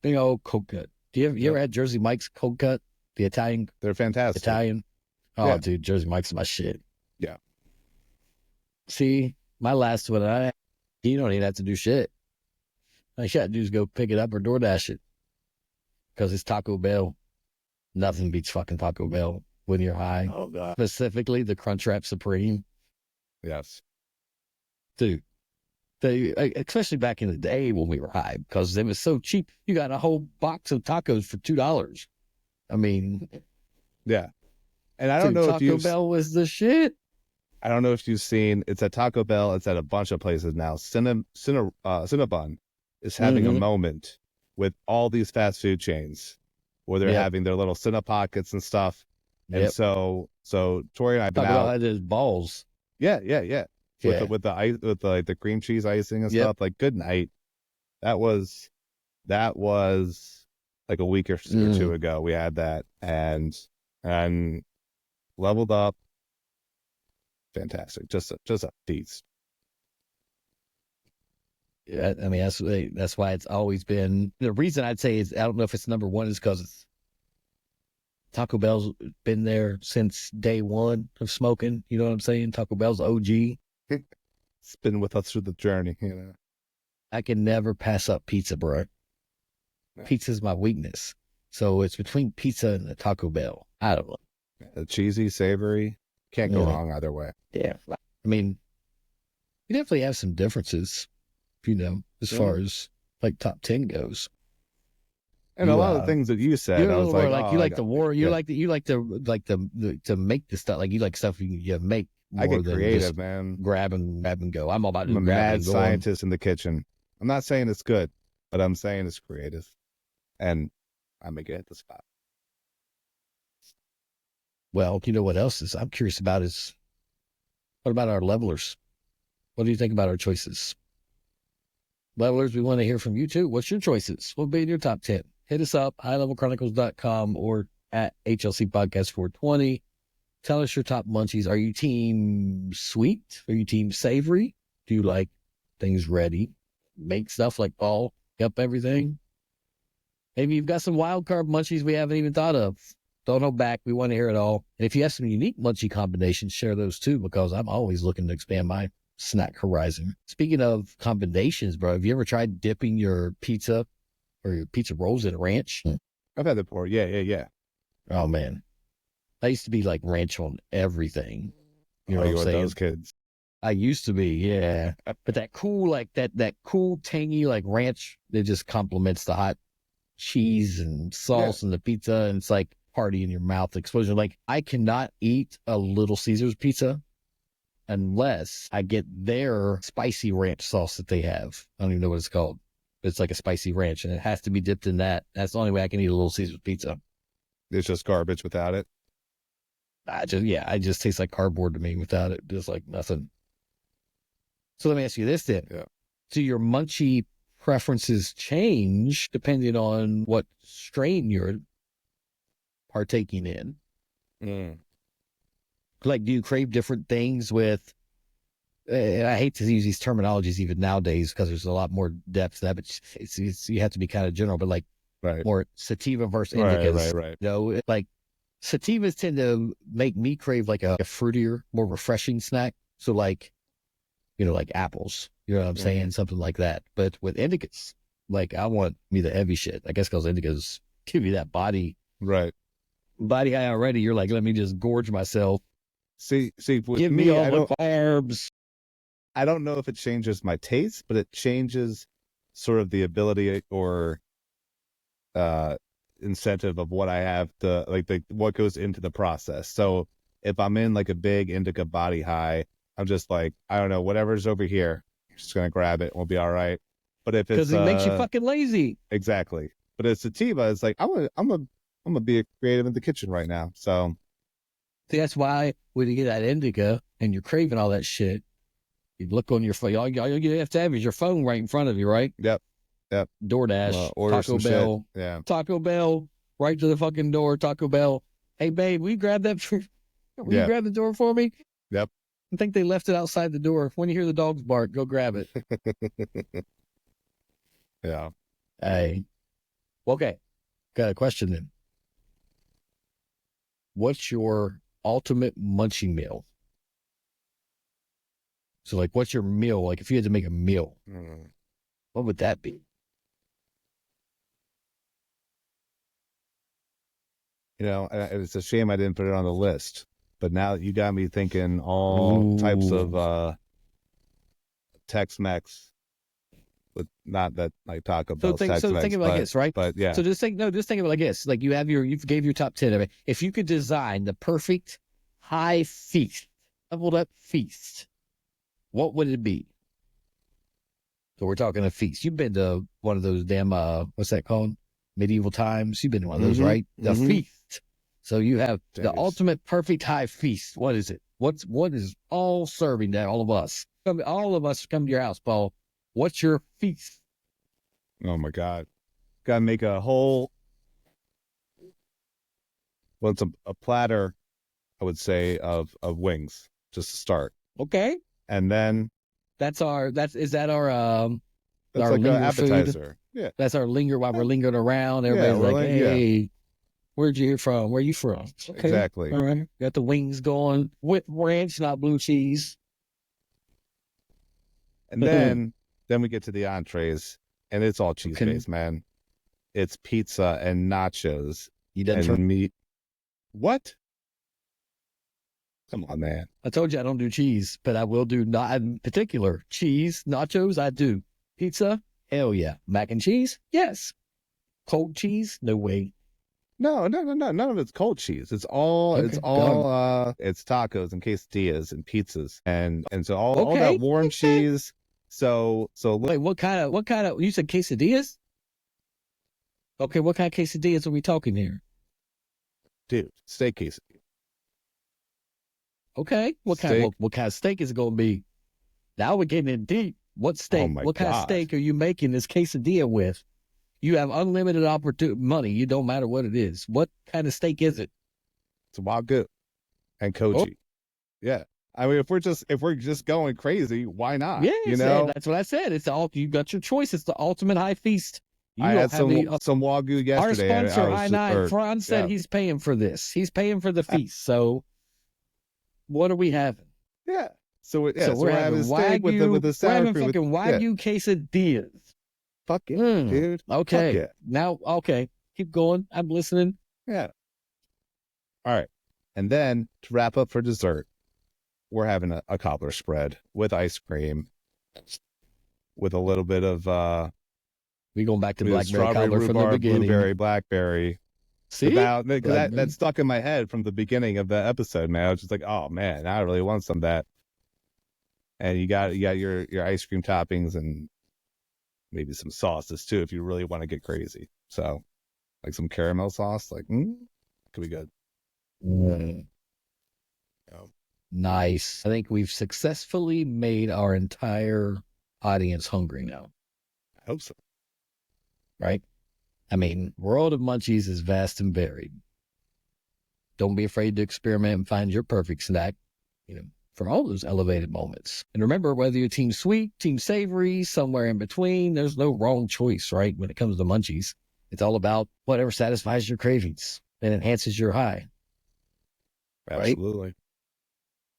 Big old cold cut. You ever had Jersey Mike's cold cut? The Italian? They're fantastic. Italian? Oh, Yeah. dude, Jersey Mike's my shit. Yeah. See, my last one, you don't even have to do shit. All you gotta do is go pick it up or DoorDash it. Because it's Taco Bell. Nothing beats fucking Taco Bell when you're high. Oh, God. Specifically, the Crunchwrap Supreme. Yes. Dude, especially back in the day when we were high, because it was so cheap. You got a whole box of tacos for $2. I mean, yeah. And I don't know if Taco Bell was the shit. I don't know if you've seen, it's at Taco Bell. It's at a bunch of places now. Cinnabon is having a moment with all these fast food chains where they're having their little Cinepockets and stuff. And so Tori and I have been Taco Bell out. had his balls. Yeah. With the ice, with the cream cheese icing and stuff. Like, good night. That was like a week or two ago. We had that and leveled up. Fantastic. Just a feast. Yeah, I mean, that's why it's always been, the reason I'd say is, I don't know if it's number one, is because Taco Bell's been there since day one of smoking. You know what I'm saying? Taco Bell's OG. It's been with us through the journey, you know. I can never pass up pizza, bro. Yeah. Pizza's my weakness. So it's between pizza and the Taco Bell. I don't know. The cheesy, savory, can't go wrong either way. Yeah. I mean, you definitely have some differences, you know, as far as like top 10 goes. And a lot of the things that you said, I was like, you like the war, you like to make the stuff, like you like stuff you make more I get than creative, just man. grab and go. I'm all about I'm a grab mad and go. scientist in the kitchen. I'm not saying it's good, but I'm saying it's creative. And I make it at the spot. Well, you know what else is I'm curious about is, what about our levelers? What do you think about our choices? Levelers, we want to hear from you too. What's your choices? What will be in your top 10? Hit us up, highlevelchronicles.com or at HLC Podcast 420. Tell us your top munchies. Are you team sweet? Are you team savory? Do you like things ready? Make stuff like all up everything? Maybe you've got some wild card munchies we haven't even thought of. Don't hold back. We want to hear it all. And if you have some unique munchie combinations, share those too, because I'm always looking to expand my snack horizon. Speaking of combinations, bro, have you ever tried dipping your pizza or your pizza rolls in ranch? I've had that before. Yeah. Oh, man. I used to be like ranch on everything. You know what I'm saying? Those kids. I used to be, yeah. But that cool, like that cool, tangy, like ranch, it just complements the hot cheese and sauce and the pizza. And it's like party in your mouth explosion. Like, I cannot eat a Little Caesars pizza unless I get their spicy ranch sauce that they have. I don't even know what it's called. It's like a spicy ranch, and it has to be dipped in that. That's the only way I can eat a Little Caesars pizza. It's just garbage without it. I just taste like cardboard to me without it. Just like nothing. So let me ask you this then. Yeah. Do your munchie preferences change depending on what strain you're partaking in? Like, do you crave different things with, and I hate to use these terminologies even nowadays because there's a lot more depth to that, but it's you have to be kind of general, but like more sativa versus indicas. Right. You know, like sativas tend to make me crave like a fruitier, more refreshing snack. So like, you know, like apples, you know what I'm saying? Something like that. But with indicas, like I want me the heavy shit. I guess because indicas give you that body high already. You're like, let me just gorge myself. See, with give me all the carbs. I don't know if it changes my taste, but it changes sort of the ability or incentive of what I have to like, what goes into the process. So if I'm in like a big indica body high, I'm just like, I don't know, whatever's over here, I'm just gonna grab it. We'll be all right. But if it's because it makes you fucking lazy. Exactly. But it's sativa. It's like I'm gonna be creative in the kitchen right now. So see, that's why when you get that indica and you're craving all that shit, you look on your phone. All you have to have is your phone right in front of you, right? Yep. DoorDash, order Taco some Bell, shit. Yeah. Taco Bell, right to the fucking door. Taco Bell. Hey, babe, will you grab that? Will you Yeah. grab the door for me? Yep. I think they left it outside the door. When you hear the dogs bark, go grab it. Yeah. Hey, okay. Got a question then. What's your ultimate munchie meal? So, like, what's your meal? Like, if you had to make a meal, what would that be? You know, it's a shame I didn't put it on the list. But now you got me thinking all types Ooh. of Tex-Mex, with not that like Taco So Bell's think of Tex-Mex, it like this, right? but yeah. So just think of it like this. Like you gave your top 10 of it. If you could design the perfect high feast, leveled up feast, what would it be? So we're talking a feast. You've been to one of those damn what's that called? Medieval times. You've been to one of those, right? The feast. So you have the Jeez. ultimate perfect high feast. What is it? What is all serving to all of us? All of us come to your house, Paul. What's your feast? Oh my God. Gotta make a whole, well, it's a platter, I would say, of wings just to start. Okay. And then Is that our it's our like an linger food? appetizer. Yeah. That's our linger while we're lingering around. Yeah, Everybody's we're like, like, yeah, hey, where'd you hear from? Where you from? Okay. exactly. All right. Got the wings going with ranch, not blue cheese. And then we get to the entrees, and it's all cheese Okay. based, man. It's pizza and nachos You done and for meat. What? Come on, man. I told you I don't do cheese, but I will do not in particular cheese, nachos, I do. Pizza, hell yeah. Mac and cheese, yes. Cold cheese, no way. No. None of it's cold cheese. It's all Okay. Go on. it's tacos and quesadillas and pizzas and so all Okay. that warm Okay. cheese. So Wait, what kind of you said quesadillas? Okay, what kind of quesadillas are we talking here? dude, steak quesadilla. Okay. Steak. What kind of steak is it gonna be? Now we're getting in deep. What Oh steak? my What kind of God. steak are you making this quesadilla with? You have unlimited opportunity money. You don't matter what it is. What kind of steak is it? It's wagyu and Oh, koji. Yeah. I mean, if we're just going crazy, why not? You yes, and know, that's what I said. It's all you got your choice. It's the ultimate high feast. I You don't had have the some wagyu our yesterday, and I sponsor was I just, nine. or Franz said yeah, he's paying for this. He's paying for the feast. So what are we having? yeah. So So so we're we're having having steak with wagyu. the We're sour having cream with fucking yeah. wagyu quesadillas. Fuck yeah, dude. Fuck Okay. yeah. Now, okay. Keep going. I'm listening. Yeah. All right. And then to wrap up for dessert, we're having a cobbler spread with ice cream, with a little bit of We going back to blackberry strawberry, cobbler from the rhubarb, beginning. blueberry, blackberry. See? Because that stuck in my head from the beginning of the episode, man. I was just like, oh man, I really want some of that. And you got your ice cream toppings and maybe some sauces too if you really want to get crazy. So like some caramel sauce, like could be good. Mm. Yeah. Nice. I think we've successfully made our entire audience hungry now, I hope so. right? I mean, world of munchies is vast and varied. Don't be afraid to experiment and find your perfect snack, for all those elevated moments. And remember, whether you're team sweet, team savory, somewhere in between, there's no wrong choice, right? When it comes to munchies, it's all about whatever satisfies your cravings and enhances your high, right? Absolutely.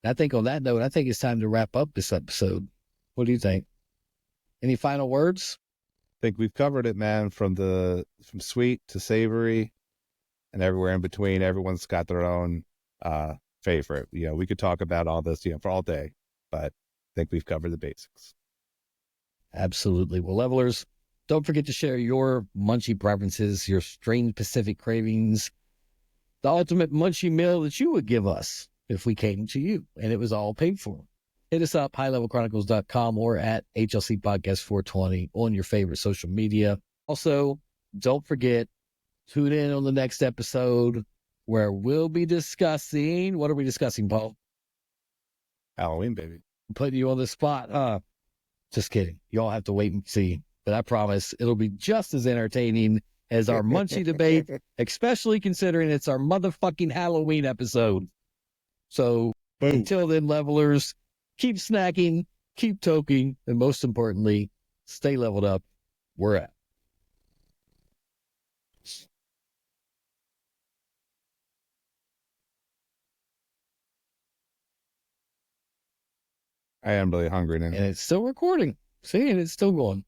I think on that note, I think it's time to wrap up this episode. What do you think? Any final words? I think we've covered it, man, from sweet to savory and everywhere in between. Everyone's got their own favorite. You know, we could talk about all this, for all day, but I think we've covered the basics. Absolutely. Well, levelers, don't forget to share your munchie preferences, your strain specific cravings, the ultimate munchie meal that you would give us if we came to you and it was all paid for. Hit us up, highlevelchronicles.com or at HLC Podcast 420 on your favorite social media. Also, don't forget, tune in on the next episode where we'll be discussing, what are we discussing, Paul? Halloween, baby. I'm putting you on the spot, huh? Just kidding. You all have to wait and see. But I promise it'll be just as entertaining as our Munchy debate, especially considering it's our motherfucking Halloween episode. So until then, levelers, keep snacking, keep toking, and most importantly, stay leveled up. We're at. I am really hungry now. And it's still recording. See, and it's still going.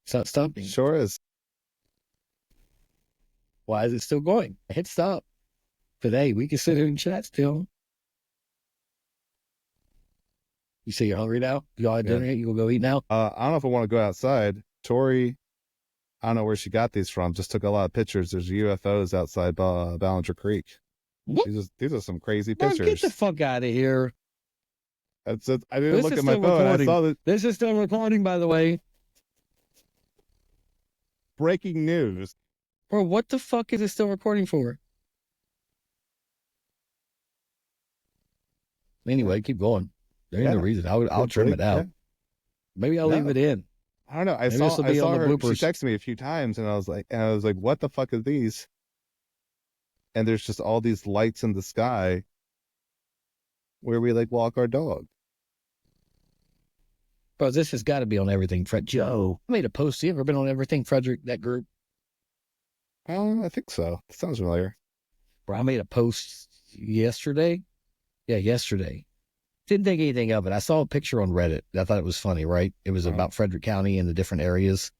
It's not stopping. Sure is. Why is it still going? Hit stop. Today, we can sit here and chat still. You say you're hungry now? You all had dinner yet? You will go eat now? I don't know if I want to go outside. Tori, I don't know where she got these from. Just took a lot of pictures. There's UFOs outside Ballinger Creek. What? These are some crazy Bro, pictures. get the fuck out of here. That's it. I didn't This look is at my still phone. recording. I saw that. This is still recording, by the way. Breaking news. Bro, what the fuck is it still recording for? Anyway, keep going. There ain't no reason. I'll trim it out. Yeah. Maybe I'll leave it in. I don't know. I Maybe saw this will be on the her. bloopers. She texted me a few times, and I was like, what the fuck are these? And there's just all these lights in the sky where we like walk our dog. Bro, this has got to be on Everything Fred. Joe, I made a post. You ever been on Everything Frederick, that group? I think so. That sounds familiar. Bro, I made a post yesterday. Yeah, yesterday. Didn't think anything of it. I saw a picture on Reddit. I thought it was funny, right? It was about Frederick County and the different areas.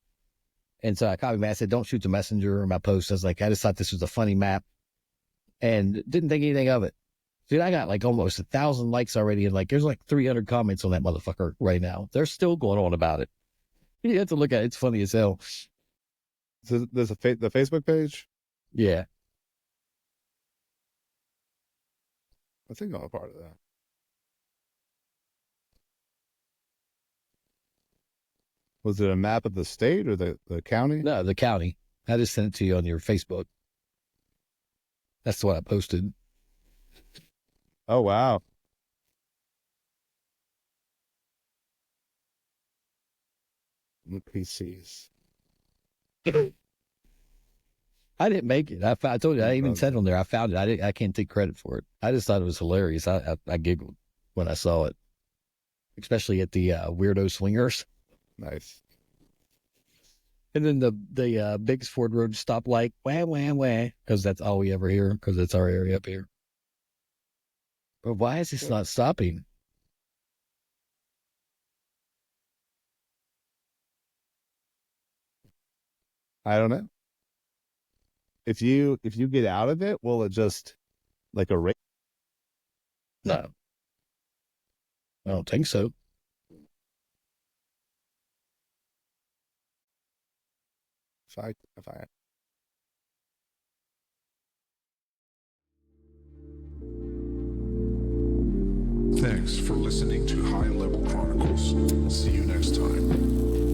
And so I copied I said, don't shoot the messenger or my post. I was like, I just thought this was a funny map and didn't think anything of it. Dude, I got like almost 1,000 likes already. And like, there's like 300 comments on that motherfucker right now. They're still going on about it. You have to look at it. It's funny as hell. There's the Facebook page? Yeah. I think I'm a part of that. Was it a map of the state or the county? No, the county. I just sent it to you on your Facebook. That's what I posted. Oh, wow. PCs. I didn't make it. I told you, I even said on there, I found it. I can't take credit for it. I just thought it was hilarious. I giggled when I saw it, especially at the weirdo swingers. Nice. And then the Biggs Ford Road stoplight, wah, wah, wah, because that's all we ever hear, because it's our area up here. But why is this not stopping? I don't know. If you get out of it, will it just like erase? No. I don't think so. If I Thanks for listening to High Level Chronicles. See you next time.